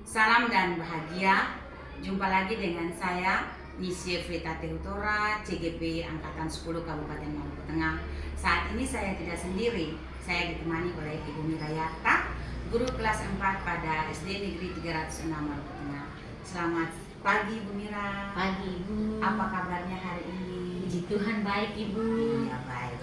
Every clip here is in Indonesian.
Salam dan bahagia. Jumpa lagi dengan saya Nisye Frita Tehutora, CGP Angkatan 10 Kabupaten Maluku Tengah. Saat ini saya tidak sendiri. Saya ditemani oleh Ibu Mirayata, guru kelas 4 pada SD Negeri 306 Maluku Tengah. Selamat pagi Ibu Mira. Pagi Ibu. Apa kabarnya hari ini? Puji Tuhan baik Ibu. Ya, baik.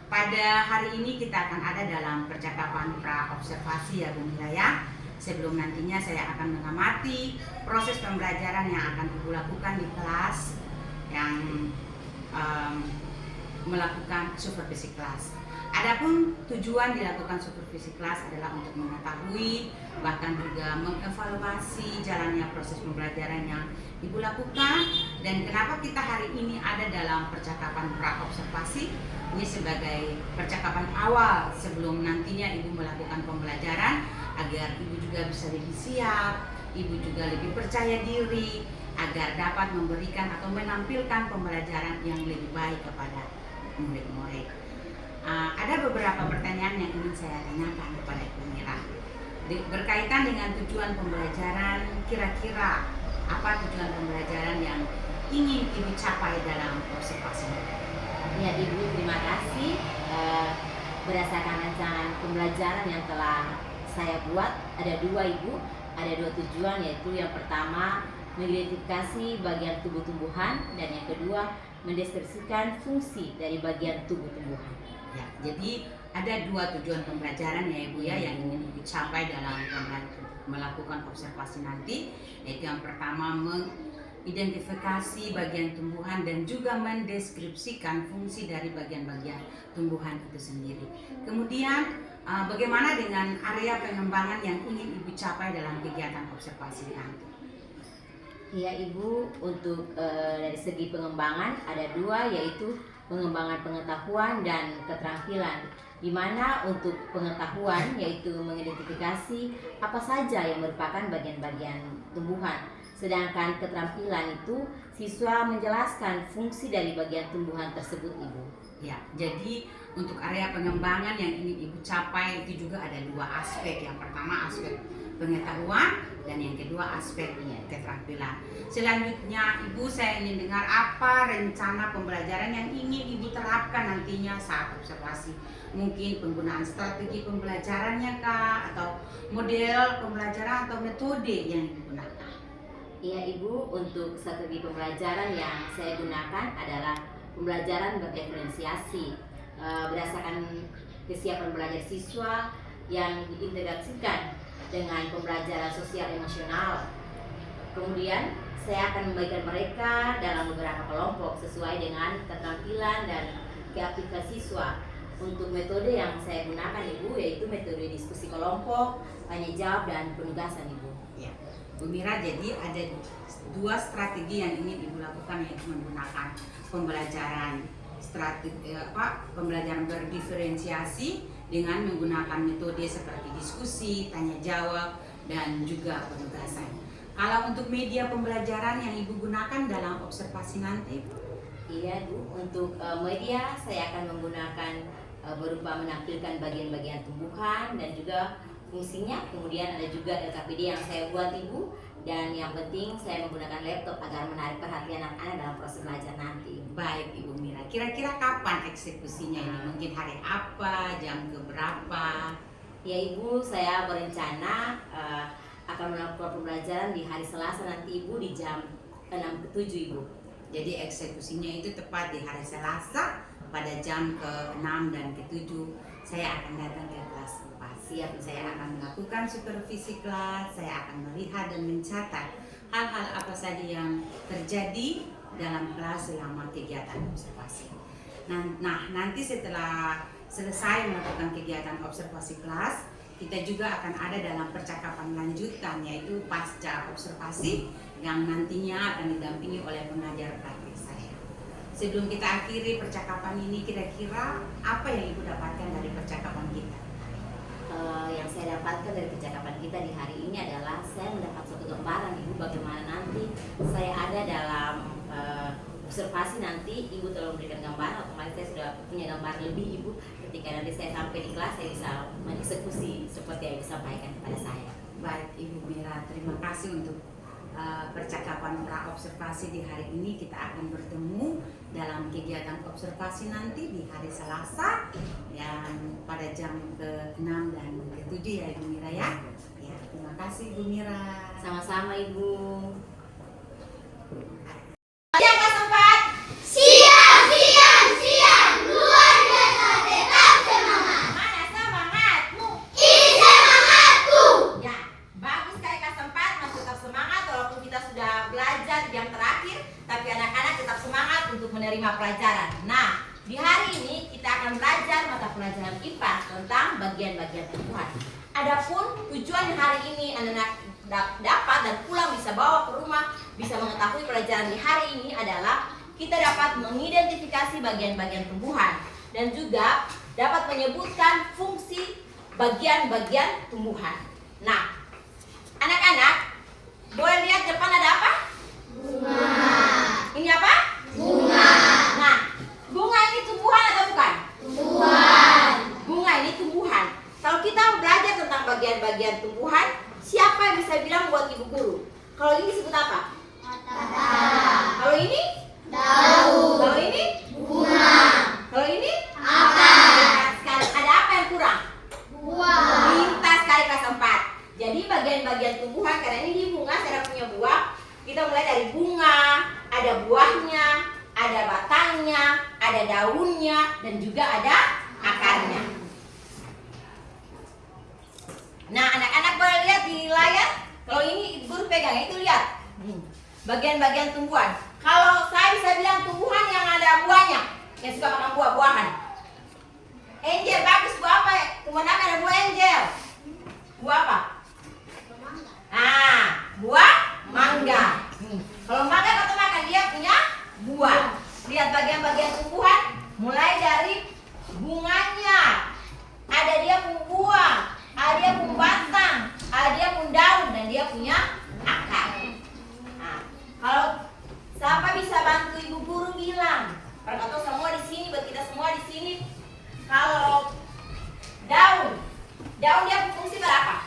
Pada hari ini kita akan ada dalam percakapan pra-observasi ya Bu Mira ya. Sebelum nantinya saya akan mengamati proses pembelajaran yang akan Ibu lakukan di kelas yang melakukan supervisi kelas. Adapun tujuan dilakukan supervisi kelas adalah untuk mengetahui bahkan juga mengevaluasi jalannya proses pembelajaran yang Ibu lakukan. Dan kenapa kita hari ini ada dalam percakapan pra-observasi, ini sebagai percakapan awal sebelum nantinya Ibu melakukan pembelajaran, agar Ibu juga bisa lebih siap, Ibu juga lebih percaya diri, agar dapat memberikan atau menampilkan pembelajaran yang lebih baik kepada murid-murid. Ada beberapa pertanyaan yang ingin saya tanyakan kepada Ibu Mira berkaitan dengan tujuan pembelajaran. Kira-kira apa tujuan pembelajaran yang ingin Ibu capai dalam observasi? Ya Ibu, terima kasih. Berdasarkan rancangan pembelajaran yang telah saya buat, ada dua Ibu, ada dua tujuan, yaitu yang pertama mengidentifikasi bagian tubuh tumbuhan, dan yang kedua mendeskripsikan fungsi dari bagian tubuh tumbuhan. Ya, jadi ada dua tujuan pembelajaran ya Ibu ya yang ingin Ibu capai dalam melakukan observasi nanti, yaitu yang pertama mengidentifikasi bagian tumbuhan dan juga mendeskripsikan fungsi dari bagian-bagian tumbuhan itu sendiri. Kemudian bagaimana dengan area pengembangan yang ingin Ibu capai dalam kegiatan observasi nanti? Ya Ibu, untuk dari segi pengembangan ada dua, yaitu pengembangan pengetahuan dan keterampilan, di mana untuk pengetahuan yaitu mengidentifikasi apa saja yang merupakan bagian-bagian tumbuhan, sedangkan keterampilan itu siswa menjelaskan fungsi dari bagian tumbuhan tersebut Ibu. Ya, jadi untuk area pengembangan yang ingin Ibu capai itu juga ada dua aspek. Yang pertama aspek pengetahuan dan yang kedua aspek keterampilan. Selanjutnya Ibu, saya ingin dengar apa rencana pembelajaran yang ingin Ibu terapkan nantinya saat observasi. Mungkin penggunaan strategi pembelajarannya kah, atau model pembelajaran atau metode yang Ibu gunakan? Iya Ibu, untuk strategi pembelajaran yang saya gunakan adalah pembelajaran berdiferensiasi berdasarkan kesiapan belajar siswa yang diintegrasikan dengan pembelajaran sosial emosional. Kemudian saya akan membagikan mereka dalam beberapa kelompok sesuai dengan keterampilan dan keaktifan siswa. Untuk metode yang saya gunakan Ibu yaitu metode diskusi kelompok, tanya jawab, dan penugasan Ibu. Ya, Bu Mira, jadi ada dua strategi yang ingin Ibu lakukan, yaitu menggunakan pembelajaran pembelajaran berdiferensiasi dengan menggunakan metode seperti diskusi, tanya jawab, dan juga penugasan. Kalau untuk media pembelajaran yang Ibu gunakan dalam observasi nanti? Iya Bu, untuk media saya akan menggunakan berupa menampilkan bagian-bagian tumbuhan dan juga fungsinya. Kemudian ada juga LKPD yang saya buat Ibu, dan yang penting saya menggunakan laptop agar menarik perhatian anak-anak dalam proses belajar nanti. Baik Ibu Mira, kira-kira kapan eksekusinya ini? Mungkin hari apa, jam keberapa? Ya Ibu, saya berencana akan melakukan pembelajaran di hari Selasa nanti Ibu, di jam 6 ke 7 Ibu. Jadi eksekusinya itu tepat di hari Selasa pada jam ke-6 dan ke-7. Saya akan datang ke kelas 4. Siap, saya akan melakukan supervisi kelas, saya akan melihat dan mencatat hal-hal apa saja yang terjadi dalam kelas selama kegiatan observasi. Nah, nanti setelah selesai melakukan kegiatan observasi kelas, kita juga akan ada dalam percakapan lanjutan, yaitu pasca observasi yang nantinya akan didampingi oleh pengajar praktik saya. Sebelum kita akhiri percakapan ini, kira-kira apa yang Ibu dapatkan dari percakapan kita? Yang saya dapatkan dari percakapan kita di hari ini adalah saya mendapat suatu gambaran Ibu, bagaimana nanti saya ada dalam observasi. Nanti Ibu telah memberikan gambaran, otomatis saya sudah punya gambaran lebih Ibu. Ketika nanti saya sampai di kelas, saya bisa mengeksekusi seperti yang disampaikan kepada saya. Baik Ibu Mira. Terima kasih untuk percakapan pra-observasi di hari ini. Kita akan bertemu dalam kegiatan observasi nanti di hari Selasa yang pada jam ke-6 dan ke-7 ya Ibu Mira ya. Ya, terima kasih Ibu Mira. Sama-sama Ibu. Menerima pelajaran. Nah, di hari ini kita akan belajar mata pelajaran IPA tentang bagian-bagian tumbuhan. Adapun tujuan hari ini anak-anak dapat dan pulang bisa bawa ke rumah, bisa mengetahui pelajaran di hari ini adalah kita dapat mengidentifikasi bagian-bagian tumbuhan dan juga dapat menyebutkan fungsi bagian-bagian tumbuhan. Nah, anak-anak boleh lihat depan ada apa? Bunga. Ini apa? Bunga. Nah, bunga ini tumbuhan atau bukan? Tumbuhan. Bunga ini tumbuhan. Kalau kita belajar tentang bagian-bagian tumbuhan, siapa yang bisa bilang buat ibu guru? Kalau ini disebut apa? Batang. Kalau ini? Daun. Kalau ini? Bunga. Kalau ini? Akar. Ada apa yang kurang? Buah. Pintar sekali kelas 4. Jadi bagian-bagian tumbuhan, karena ini di bunga, saya punya buah. Kita mulai dari bunga, ada buahnya, ada batangnya, ada daunnya, dan juga ada akarnya. Nah, anak-anak boleh lihat di layar. Kalau ini ibu guru pegang, itu lihat bagian-bagian tumbuhan. Kalau saya bisa bilang tumbuhan yang ada buahnya, yang suka makan buah-buahan. Angel, bagus, buah apa? Tumbuhan apa ada buah angel? Buah apa? Nah, buah mangga. Kalau mangga kata makan, dia punya buah. Lihat bagian-bagian tumbuhan, mulai dari bunganya, ada dia pun buah, ada dia pun batang, ada dia pun daun, dan dia punya akar. Nah, kalau siapa bisa bantu ibu guru bilang, atau semua di sini, buat kita semua di sini, kalau daun dia fungsi berapa?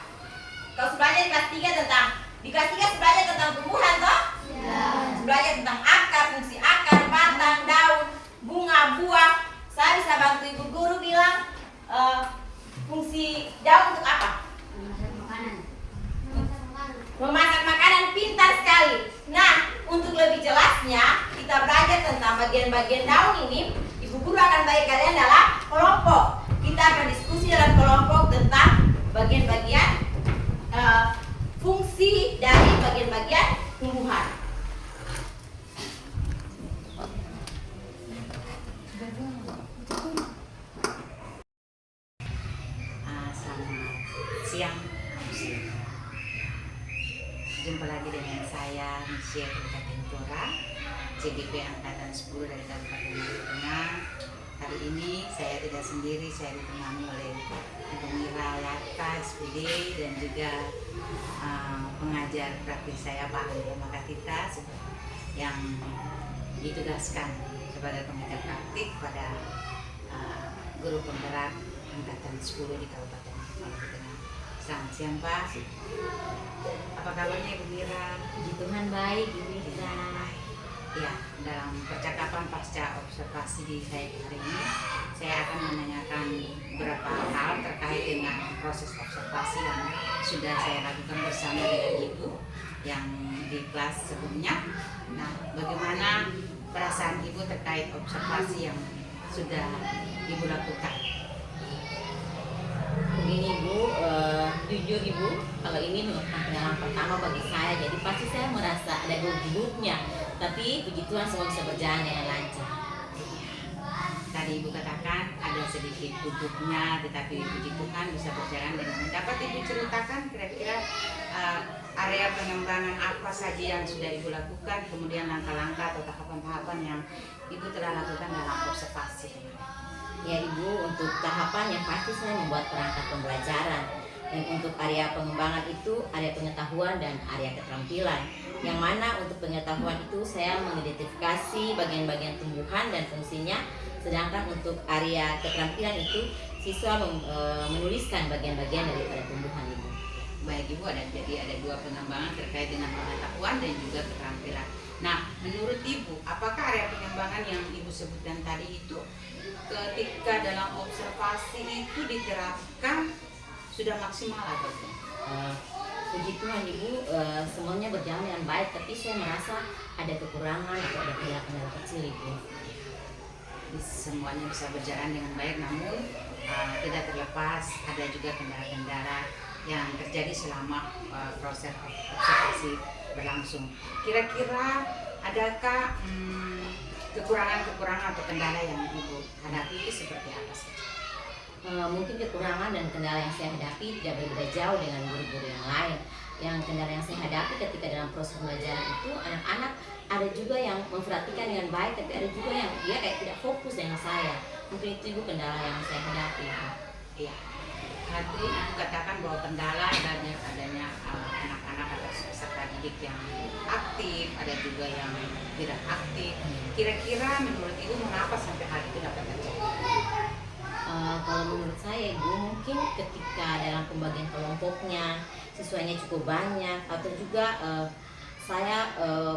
Kalau belajar di kelas 3 tentang belajar tentang tumbuhan toh? Ya. Belajar tentang akar, fungsi akar, batang, daun, bunga, buah. Saya bisa bantu ibu guru bilang fungsi daun untuk apa? Memasak makanan. Memasak makanan, pintar sekali. Nah, untuk lebih jelasnya kita belajar tentang bagian-bagian daun ini. Ibu guru akan bagi kalian dalam kelompok. Kita akan diskusi dalam kelompok tentang bagian-bagian fungsi dari bagian-bagian tumbuhan. Selamat siang. Jumpa lagi dengan saya Michelle Tentora, CGP Angkatan 10 dari Kabupaten Maluku Tengah. Hari ini saya tidak sendiri, saya ditemani oleh Ibu Mira Latka, SPD, dan juga pengajar praktis saya Pak Andrea Makatita yang ditugaskan sebagai pengajar praktik pada guru penggerak Angkatan 10 di Kabupaten Maluku Tengah. Selamat siang Pak. Apa kabarnya Ibu Mira? Puji Tuhan baik Ibu Mira. Ya, dalam percakapan pasca observasi di saya hari ini, saya akan menanyakan beberapa hal terkait dengan proses observasi yang sudah saya lakukan bersama dengan Ibu yang di kelas sebelumnya. Nah, bagaimana perasaan Ibu terkait observasi yang sudah Ibu lakukan? Begini Ibu, jujur Ibu, kalau ini merupakan pengalaman pertama bagi saya, jadi pasti saya merasa ada gugupnya. Tapi puji Tuhan semua bisa berjalan dengan lancar. Tadi Ibu katakan ada sedikit gugupnya, tetapi puji Tuhan bisa berjalan dengan lancar. Dapat Ibu ceritakan kira-kira area pengembangan apa saja yang sudah Ibu lakukan, kemudian langkah-langkah atau tahapan-tahapan yang Ibu telah lakukan dalam observasi? Ya Ibu, untuk tahapan yang pasti saya membuat perangkat pembelajaran. Dan untuk area pengembangan itu area pengetahuan dan area keterampilan. Yang mana untuk pengetahuan itu saya mengidentifikasi bagian-bagian tumbuhan dan fungsinya. Sedangkan untuk area keterampilan itu siswa menuliskan bagian-bagian daripada tumbuhan itu. baik Ibu jadi ada dua pengembangan terkait dengan pengetahuan dan juga keterampilan. Nah, menurut Ibu, apakah area pengembangan yang Ibu sebutkan tadi itu ketika dalam observasi itu diterapkan sudah maksimal atau belum? Puji Tuhan Ibu, semuanya berjalan dengan baik, tapi saya merasa ada kekurangan atau ada kendala-kendala kecil Ibu. Semuanya bisa berjalan dengan baik, namun tidak terlepas ada juga kendala-kendala yang terjadi selama proses observasi berlangsung. Kira-kira adakah kekurangan-kekurangan atau kendala yang Ibu hadapi itu seperti apa sih? Mungkin kekurangan dan kendala yang saya hadapi tidak berbeda jauh dengan guru-guru yang lain. Yang kendala yang saya hadapi ketika dalam proses pembelajaran itu, anak-anak ada juga yang memperhatikan dengan baik, tapi ada juga yang dia kayak tidak fokus dengan saya. Mungkin itu Ibu kendala yang saya hadapi. Iya. Tadi Ibu katakan bahwa kendala adanya anak-anak atau peserta didik yang aktif, ada juga yang tidak aktif. Kira-kira menurut Ibu mengapa sampai hal itu dapat terjadi? Kalau menurut saya Ibu, mungkin ketika dalam pembagian kelompoknya siswanya cukup banyak, atau juga saya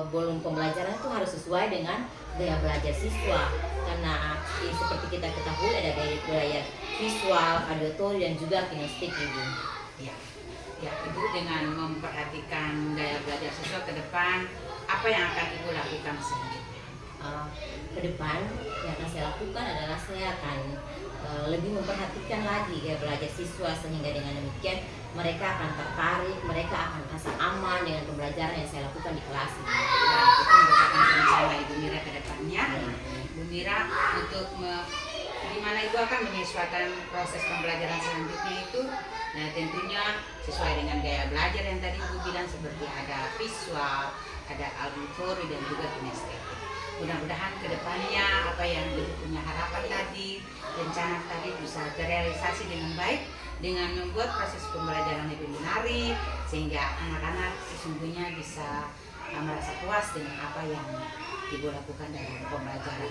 volume pembelajaran itu harus sesuai dengan gaya belajar siswa, karena seperti kita ketahui ada gaya belajar visual, auditory, dan juga kinestik Ibu. Ya, Ibu dengan memperhatikan gaya belajar siswa ke depan, apa yang akan Ibu lakukan selanjutnya? Ke depan yang akan saya lakukan adalah saya akan lebih memperhatikan lagi gaya belajar siswa, sehingga dengan demikian mereka akan tertarik, mereka akan merasa aman dengan pembelajaran yang saya lakukan di kelas ini. Nah, itu merupakan rencana Ibu Mira ke depannya. Ibu Mira untuk gimana Ibu akan menyesuaikan proses pembelajaran selanjutnya itu. Nah, tentunya sesuai dengan gaya belajar yang tadi Ibu bilang, seperti ada visual, ada auditory, dan juga kinesthetik. Mudah-mudahan ke depannya apa yang Ibu punya harapan tadi, rencana tadi bisa terrealisasi dengan baik, dengan membuat proses pembelajaran lebih menarik, sehingga anak-anak sesungguhnya bisa merasa puas dengan apa yang Ibu lakukan dalam pembelajaran.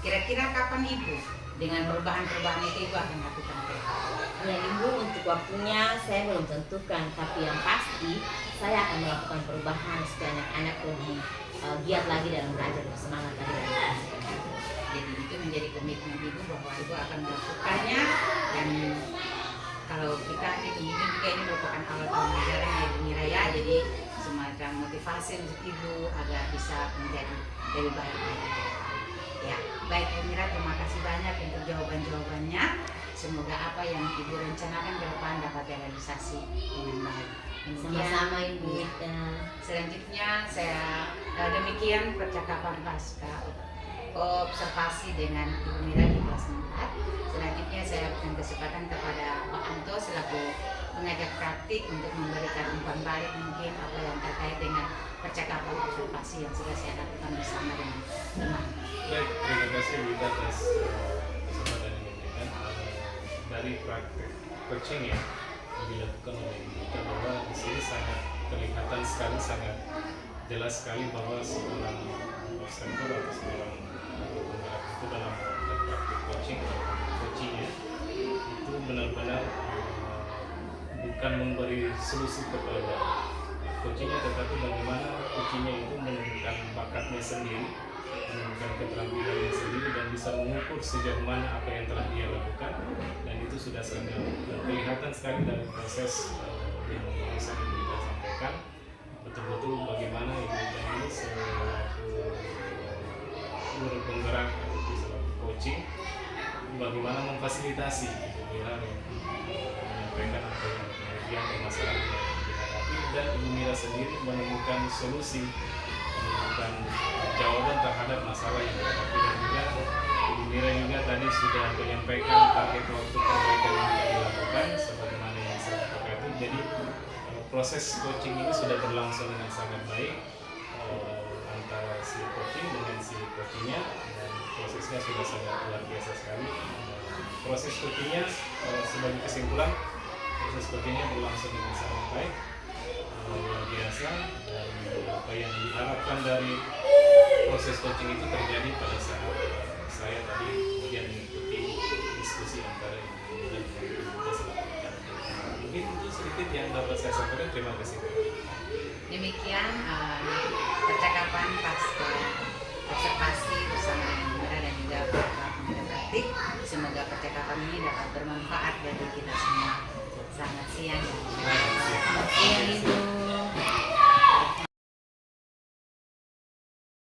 Kira-kira kapan Ibu dengan perubahan-perubahan itu Ibu akan lakukan? Ya Ibu, untuk waktunya saya belum tentukan, tapi yang pasti saya akan melakukan perubahan supaya anak-anak lebih giat lagi dalam belajar, bersemangat lagi dalam belajar. Jadi itu menjadi komitmen Ibu bahwa Ibu akan melakukannya, dan kalau kita mungkin juga ini merupakan awal pembelajaran ya Ibu Mira ya, jadi semacam motivasi untuk Ibu agar bisa menjadi lebih baik lagi. Ya, baik Ibu Mira, terima kasih banyak untuk jawaban-jawabannya. Semoga apa yang Ibu rencanakan ke depan dapat terrealisasi dengan baik. Sama-sama Ibu. Selanjutnya saya demikian percakapan pasca observasi dengan Ibu Mira di kelas 4. Selanjutnya saya berikan kesempatan kepada Pak Anto selaku pengajar praktik untuk memberikan umpan balik mungkin apa yang terkait dengan percakapan observasi yang sudah saya lakukan bersama dengan teman. Baik, terima kasih Wita atas kesempatan yang diberikan. Dari praktik coaching yang dilakukan oleh Wita, bahwa di sini sangat kelihatan sekali, sangat jelas sekali bahwa seorang observer atau seorang penggerak itu dalam praktik coachingnya itu benar-benar bukan memberi solusi kepada coachingnya, tetapi bagaimana coachingnya itu menemukan bakatnya sendiri, menemukan keterampilannya sendiri, dan bisa mengukur sejauh mana apa yang telah dia lakukan, dan itu sudah sangat kelihatan sekali dari proses yang barusan kita sampaikan. Betul-betul bagaimana Ibu ini selaku guru penggerak atau selaku coaching, bagaimana memfasilitasi Ibu Mira menyampaikan apa yang kemudian permasalahan yang dihadapi, dan Ibu Mira sendiri menemukan solusi, menemukan jawaban terhadap masalah yang dihadapi. Dan juga Ibu Mira juga tadi sudah menyampaikan target waktu perbaikan yang akan dilakukan sebagaimana yang saya katakan. Jadi proses coaching ini sudah berlangsung dengan sangat baik antara si coaching dengan si coachingnya, dan prosesnya sudah sangat luar biasa sekali. Proses coachingnya sebagai kesimpulan, proses coachingnya berlangsung dengan sangat baik, luar biasa, dan apa yang diharapkan dari proses coaching itu terjadi pada saat saya tadi kemudian mengikuti diskusi antara Ibu dan Ibu. Mungkin itu sedikit yang dapat saya sampaikan. Terima kasih. Demikian percakapan pasca observasi bersama dengan Mira dan juga pengajar praktik. Semoga percakapan ini dapat bermanfaat bagi kita semua. Selamat siang. Selamat siang.